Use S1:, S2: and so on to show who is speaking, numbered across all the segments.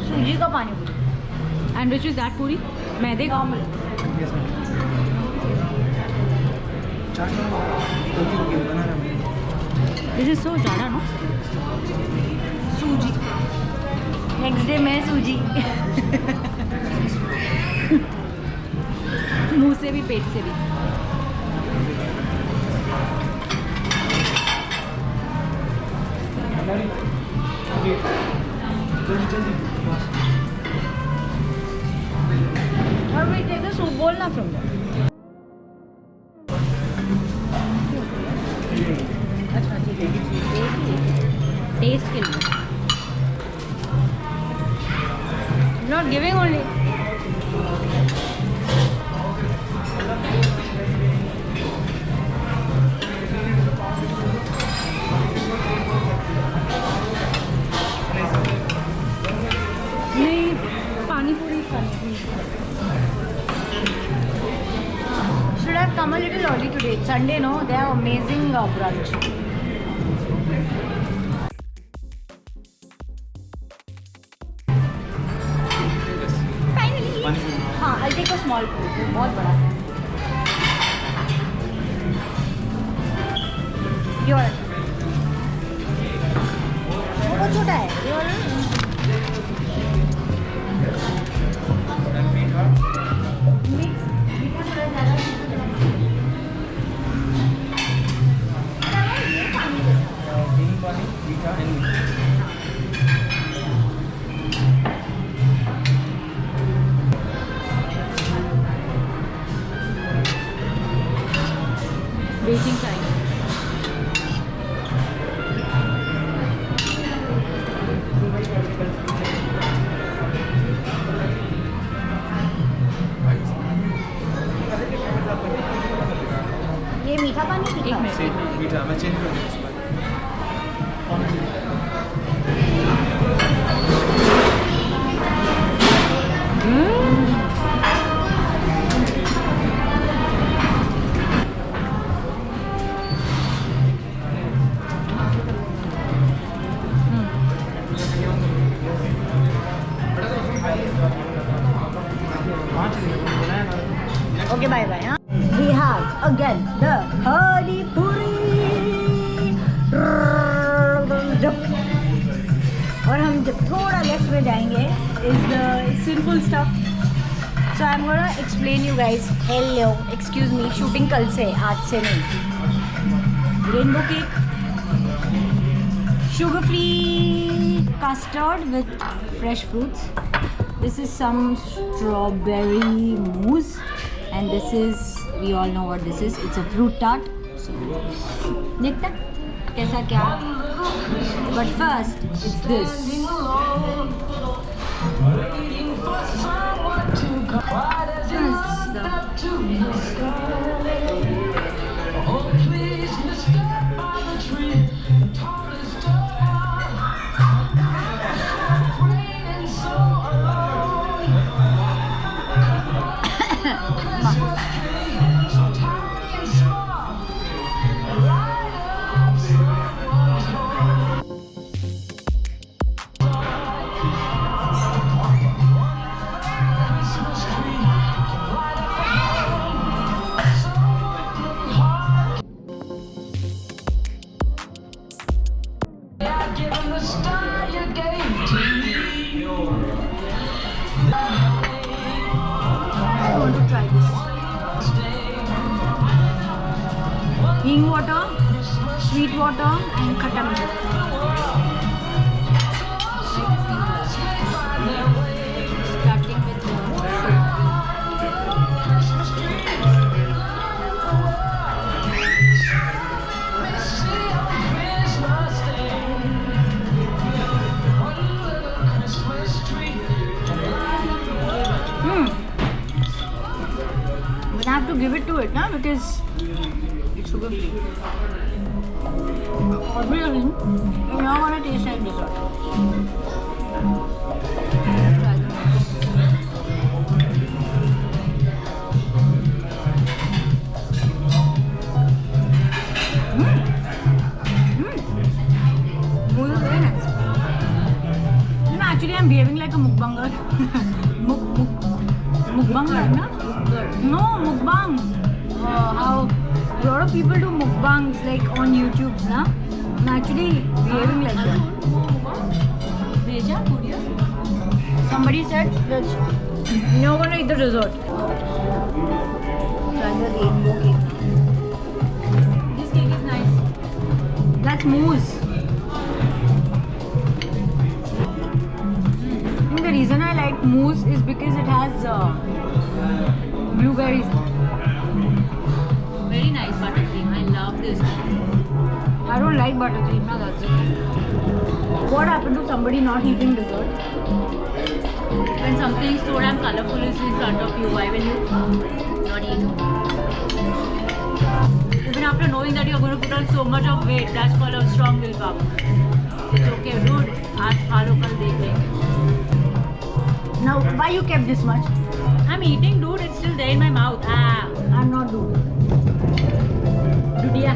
S1: सूजी का पानी पूरी.
S2: And which is that puri? मैदे का.
S3: Yes, ma'am. चाट बना रहा हूँ.
S2: This is so ज़्यादा no?
S1: सूजी. नेक्स्ट डे में सूजी.
S2: मुंह से भी पेट से भी.
S1: और we take a soup bowl ना from there. अच्छा ठीक है.
S2: टेस्ट के लिए.
S1: Not giving only.
S2: नहीं पानी पूरी खानी.
S1: Should have come a little early today. It's Sunday, no? They have amazing brunch. Finally. हाँ, I'll take a small food. बहुत बड़ा है. Your. वो बहुत छोटा है. Your.
S2: Waiting time.
S1: ये मीठा पानी
S2: एक
S1: तीखा.
S2: मिनट.
S3: मीठा मैं चेंज कर दूँ.
S1: Okay, bye bye. Huh? We have again the Pani Puri. और हम जब थोड़ा लेफ्ट में जाएंगे is the simple stuff. So I'm gonna explain you guys. Hello, excuse me. Shooting कल से, आज से नहीं. Rainbow cake, sugar-free custard with fresh fruits. This is some strawberry mousse, and this is, we all know what this is. It's a fruit tart. So, देखते हैं कैसा क्या. But first, it's this. I want to try this. Hing water, sweet water, and khatta meetha. Starting with to it, na? Because it's sugar free. Obviously, you're not gonna taste like dessert. Try the mousse. Mousse is very nice. You know, actually, I'm behaving like a mukbanger. Mukbanger, na? No, mukbang. How a lot of people do mukbangs like on YouTube, na? I'm actually behaving like that.
S2: भेजा courier?
S1: Somebody said that you're gonna eat the dessert. Try the rainbow cake.
S2: This cake is nice.
S1: That's mousse. I think the reason I like mousse is because it has blueberries.
S2: Very nice buttercream. I love this.
S1: I don't like buttercream, na, that's it. What happened to somebody not eating dessert?
S2: When something so damn colorful is in front of you, why will you not eat? Even after knowing that you're going to put on so much of weight, that's called a strong willpower. It's okay, dude. आज खा लो कल देख लेंगे.
S1: Now, why you kept this much?
S2: I'm eating, dude. It's still there in my mouth. Ah,
S1: I'm not doing.
S2: dudia.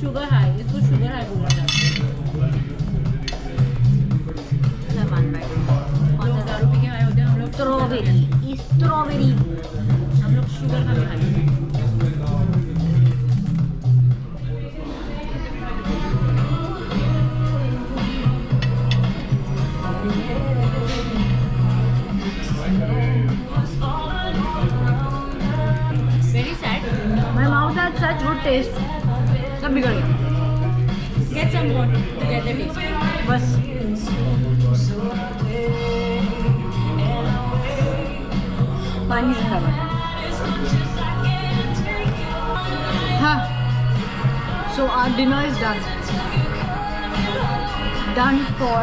S2: Sugar high. इसको sugar high बोला जाता है. सामान भाई. 5,000 रुपए के आए होते हैं हम लोग.
S1: Strawberry. Strawberry.
S2: हम लोग sugar का भी खाते हैं. Very sad.
S1: My mouth had such good taste. सब बिगड़ गया.
S2: Get some water to get the taste.
S1: बस. पानी से खा. हाँ. So our dinner is done. Done for.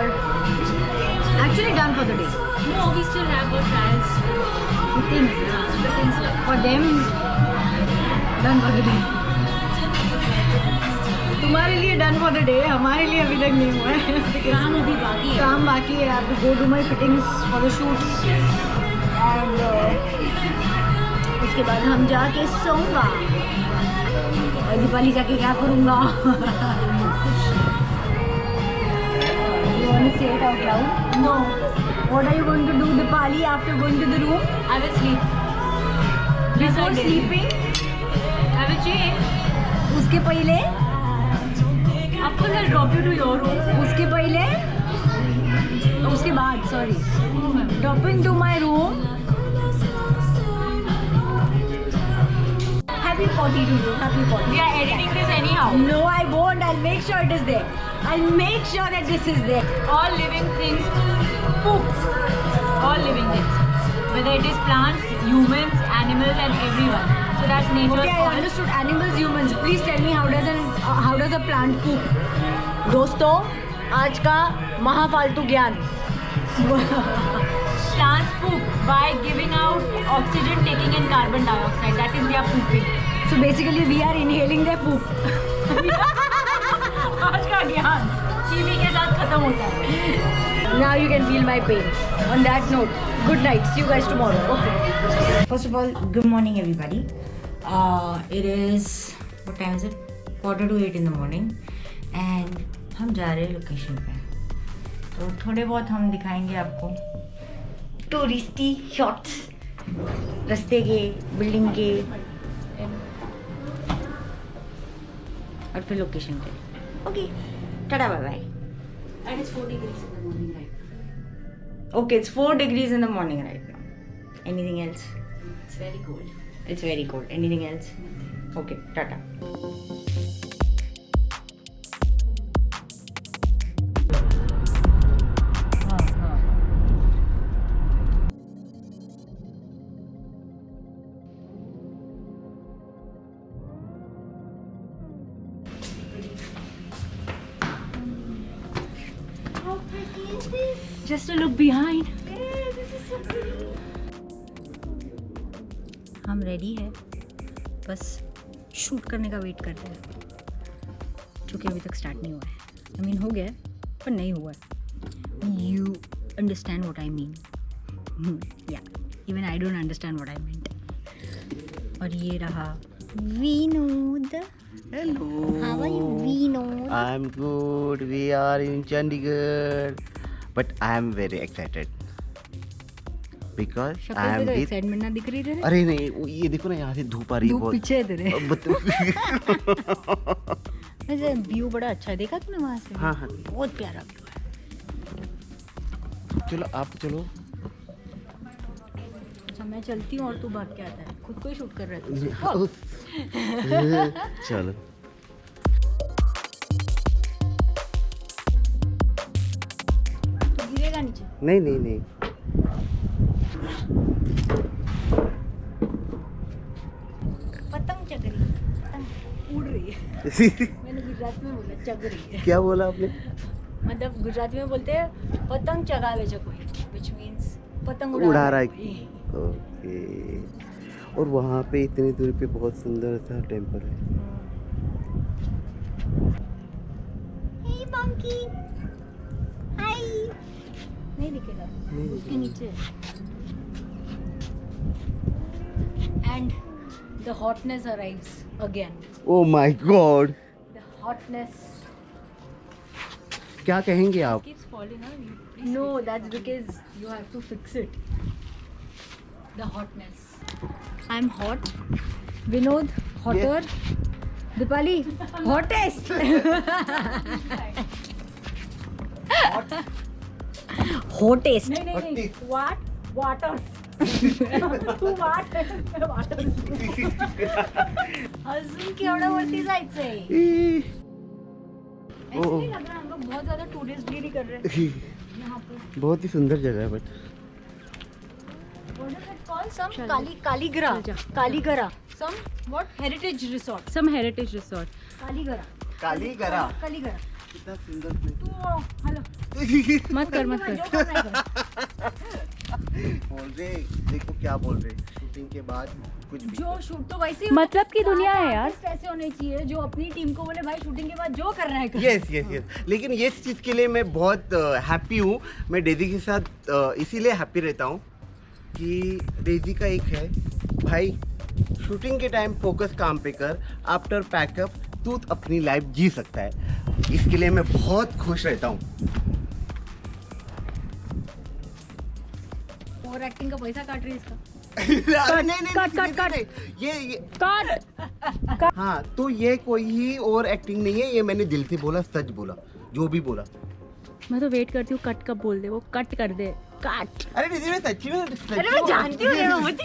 S1: Actually done for the day.
S2: No, we still have our trials.
S1: Things. For them, done for the day. तुम्हारे लिए done for the day, हमारे लिए अभी तक नहीं हुआ है.
S2: काम अभी बाकी है.
S1: काम बाकी है. I have to go do my fittings for the shoot. And उसके बाद हम जाके सोऊंगा. और दीपावली जाके क्या करूँगा? You want to say it out loud? No. What are you going to do, Dipali, after going to the room?
S2: I will sleep.
S1: Before
S2: Decided.
S1: sleeping?
S2: I will change.
S1: उसके पहले?
S2: Of course, I'll drop you to your room.
S1: उसके पहले? उसके बाद, sorry. Dropping to my room. Happy potty to you. Happy potty.
S2: We are editing this anyhow.
S1: No, I won't. I'll make sure it is there. I'll make sure that this is there.
S2: All living things poop. All living things. Whether it is plants, humans, animals, and everyone. So that's nature's
S1: Okay, I
S2: fault.
S1: understood. Animals, humans. Please tell me how does a plant poop? दोस्तों, आज का महाफालतू ज्ञान.
S2: Plants poop by giving out oxygen, taking in carbon dioxide. That is their pooping.
S1: So basically, we are inhaling their poop.
S2: आज का ज्ञान चीनी के साथ खत्म होता है.
S1: Now you can feel my pain. On that note, good night. See you guys tomorrow. Okay. First of all, good morning, everybody. It is, what time is it? 7:45 in the morning. And हम जा रहे हैं location पे. तो थोड़े बहुत हम दिखाएंगे आपको टूरिस्टी शॉट्स रास्ते के, बिल्डिंग के और फिर लोकेशन पे. Okay, tata bye bye.
S2: And it's 4 degrees in the morning right now.
S1: Okay, it's 4 degrees in the morning right now. Anything else?
S2: It's very cold.
S1: It's very cold. Anything else? Okay, tata.
S2: Just a look behind.
S1: This is so pretty. हम ready है, बस shoot करने का wait कर रहे हैं, जो कि अभी तक स्टार्ट नहीं हुआ है। आई मीन हो गया है पर नहीं हुआ है। You understand what I mean? या even I don't understand what I meant. और ये रहा Vinod.
S4: Hello.
S1: How are you, Vinod?
S4: I'm good. We are in Chandigarh, but I am very excited because I
S1: शक्ल
S4: am
S1: पे तो
S4: with.
S1: Excitement ना दिख रही तेरे।
S4: अरे नहीं, ये देखो ना, यहाँ से धूप आ रही है
S1: धूप
S4: बहुत।
S1: पीछे है तेरे।
S4: अब
S1: वैसे व्यू बड़ा अच्छा है, देखा तूने वहाँ से?
S4: हाँ हाँ,
S1: बहुत प्यारा व्यू है।
S4: चलो आप चलो।
S1: अच्छा मैं चलती हूँ और तू भाग के आता है, खुद को ही शूट कर रहा है तू।
S4: चलो।
S1: तू गिरेगा नीचे।
S4: नहीं नहीं नहीं।
S1: पतंग चग रही है, पतंग उड़ रही है। मैंने गुजरात में बोला चग रही है,
S4: क्या बोला आपने?
S1: मतलब गुजराती में बोलते हैं पतंग चगावे जो कोई, which means पतंग
S4: उड़ा रहा है।
S1: कोई।
S4: ओके। और वहाँ पे इतनी दूरी पे बहुत सुंदर सा टेम्पल है।
S1: Hey monkey, hi। नहीं दिखेगा,
S4: नहीं
S1: उसके नीचे। And the hotness arrives again.
S4: Oh my God,
S1: The hotness.
S4: क्या कहेंगे आप?
S2: Keeps falling on you.
S1: No, that's because you have to fix it. The hotness. I'm hot. Vinod, hotter. Dipali, hottest. Hottest.
S2: नहीं. What? Water. तू what? Water.
S1: अजून केवढं वरती जायचंय? ऐसे नहीं लग रहा हम लोग बहुत ज्यादा टूरिस्ट गिरी कर रहे हैं यहाँ पे।
S4: बहुत ही सुंदर जगह है, but
S1: What is it called? Some Kaligara. Some what? Heritage resort.
S2: Some heritage resort.
S1: Kaligara.
S4: कालीगरा
S1: Kaligara.
S4: कितना सुंदर place।
S1: तू हेलो
S2: मत कर
S1: जो करना है कर।
S4: बोल रहे, देखो क्या बोल रहे, शूटिंग के बाद कुछ भी।
S1: जो शूट तो वैसे ही
S2: मतलब की दुनिया है यार।
S1: ऐसे होने चाहिए जो अपनी टीम को बोले भाई शूटिंग के बाद जो करना है कर।
S4: यस यस यस, लेकिन ये चीज़ के लिए मैं बहुत हैप्पी हूँ। मैं डेजी के साथ इसीलिए हैप्पी रहता हूँ कि डेजी का एक है, भाई शूटिंग के टाइम फोकस काम पे कर, आफ्टर पैकअप तू अपनी लाइफ जी सकता है। इसके लिए मैं बहुत खुश रहता हूँ।
S1: और एक्टिंग का पैसा काट रही है इसका।
S4: नहीं, ये हाँ, तो ये कोई ही और एक्टिंग नहीं है, ये मैंने दिल से बोला, सच बोला, जो भी बोला।
S2: मैं तो वेट करती हूँ कट कब बोल दे, वो कट कर दे, कट।
S4: अरे दीदी मैं सच्ची में
S1: अरे मैं जानती हूँ रे मोहम्मद।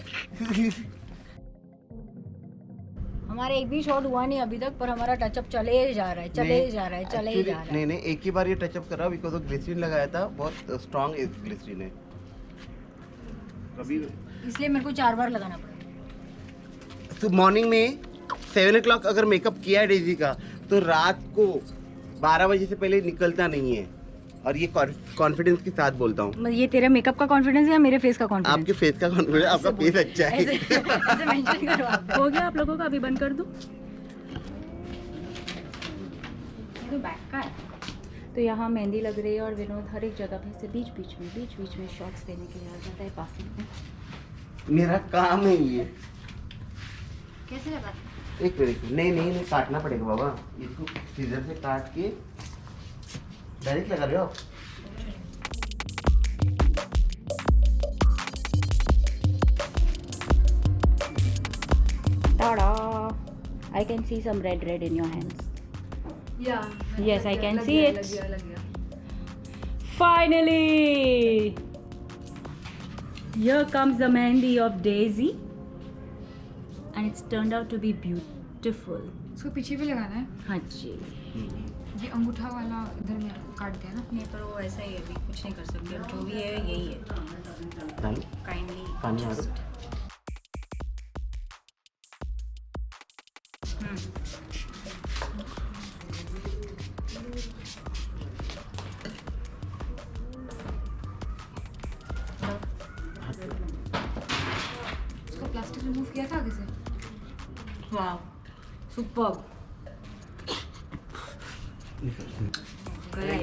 S1: हमारे एक भी शॉट हुआ नहीं अभी तक, पर हमारा टचअप चले ही जा रहा है, चले ही जा रहा है, चले ही जा रहा है।
S4: नहीं, एक ही बार ये टचअप करा बिकॉज वो ग्लिसरीन लगाया था, बहुत स्ट्रॉन्ग ग्लिसरीन है। कभी
S1: इसलिए मेरे को 4 बार लगाना पड़ा।
S4: तो मॉर्निंग में 7 o'clock अगर मेकअप किया है डेजी का, तो रात को 12 बजे से पहले निकलता नहीं है। और ये कॉन्फिडेंस के साथ बोलता हूँ।
S1: ये तेरा मेकअप का कॉन्फिडेंस है या मेरे फेस का कॉन्फिडेंस?
S4: आपके फेस का कॉन्फिडेंस, आपका फेस अच्छा है।
S1: ऐसे मेंशन करो आप।
S2: हो गया आप लोगों का, अभी बंद कर दूँ?
S1: तो बैक का है।
S2: तो यहाँ मेहंदी लग रही है और विनोद हर एक जगह पे से बीच बीच में शॉट्स देने के लिए आ जाता है पासिंग में।
S4: मेरा काम है ये।
S1: कैसे लगाते?
S4: एक मिनट, नहीं काटना पड़ेगा बाबा, इसको सीजर से काट के डायरेक्ट लगा रहे हो आप।
S2: Tada! I can see some red in your hands.
S1: Yeah.
S2: Yes, I can see it. Finally! Here comes the mehndi of Daisy. And it's turned out to be beautiful.
S5: इसको पीछे भी लगाना है।
S2: हाँ जी।
S5: ये अंगूठा वाला इधर में काट दिया ना।
S1: नहीं पर वो ऐसा ही है, अभी कुछ नहीं कर सकते, अब जो भी है यही है।
S4: डालो,
S1: काइंडली
S4: पानी आ रहा है।
S5: प्लास्टिक रिमूव किया था आगे से?
S1: वाह सुपर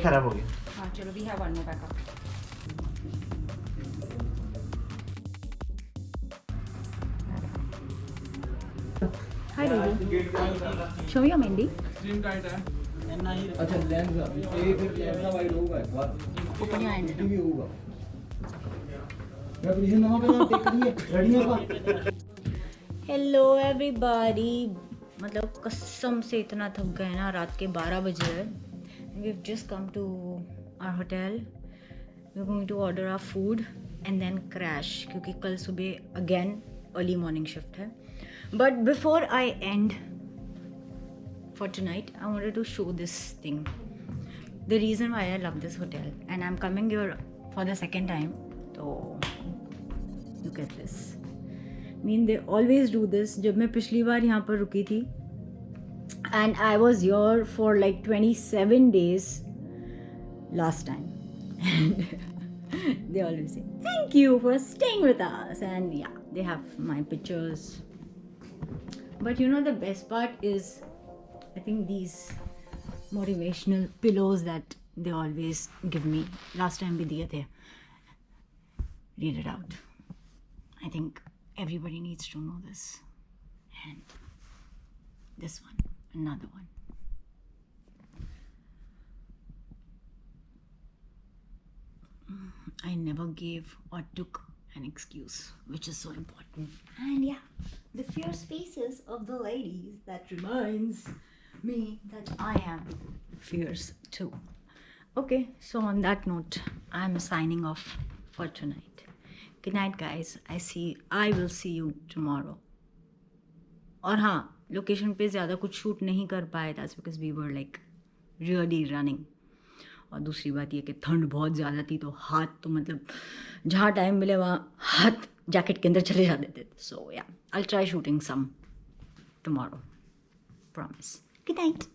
S4: खराब हो गया.
S5: हाँ चलो, we have one more backup.
S1: Hi Daisy. Show me your Mendi.
S3: अच्छा लेंस ये फिर लेंस का वाइड होगा एक बार
S1: Open your hand.
S3: भी होगा मैं पोजीशन नवा पे देख लिए रेडी है का
S1: हेलो एवरीबॉडी. मतलब कसम से इतना थक गए ना, रात के 12 बजे है. We have just come to our hotel. We are going to order our food and then crash, क्योंकि कल सुबह अगेन अर्ली मॉर्निंग शिफ्ट है. But before I end for tonight I wanted to show this thing, the reason why I love this hotel and I am coming here for the second time. तो look at this. Mean they always do this. जब मैं पिछली बार यहाँ पर रुकी थी and I was your for like 27 days last time, and they always say thank you for staying with us and yeah they have my pictures. But you know the best part is I think these motivational pillows that they always give me. Last time भी दिए थे. Read it out. I think everybody needs to know this. And this one, another one. I never gave or took an excuse, which is so important. And yeah, the fierce faces of the ladies, that reminds me that I am fierce too. Okay, so on that note, I'm signing off for tonight. Good night guys. I will see you tomorrow. और हाँ, location पे ज़्यादा कुछ shoot नहीं कर पाए. That's because we were like really running. और दूसरी बात ये कि ठंड बहुत ज़्यादा थी, तो हाथ तो मतलब जहाँ टाइम मिले वहाँ हाथ जैकेट के अंदर चले जाते थे. So yeah, I'll try shooting some tomorrow. Promise. Good night.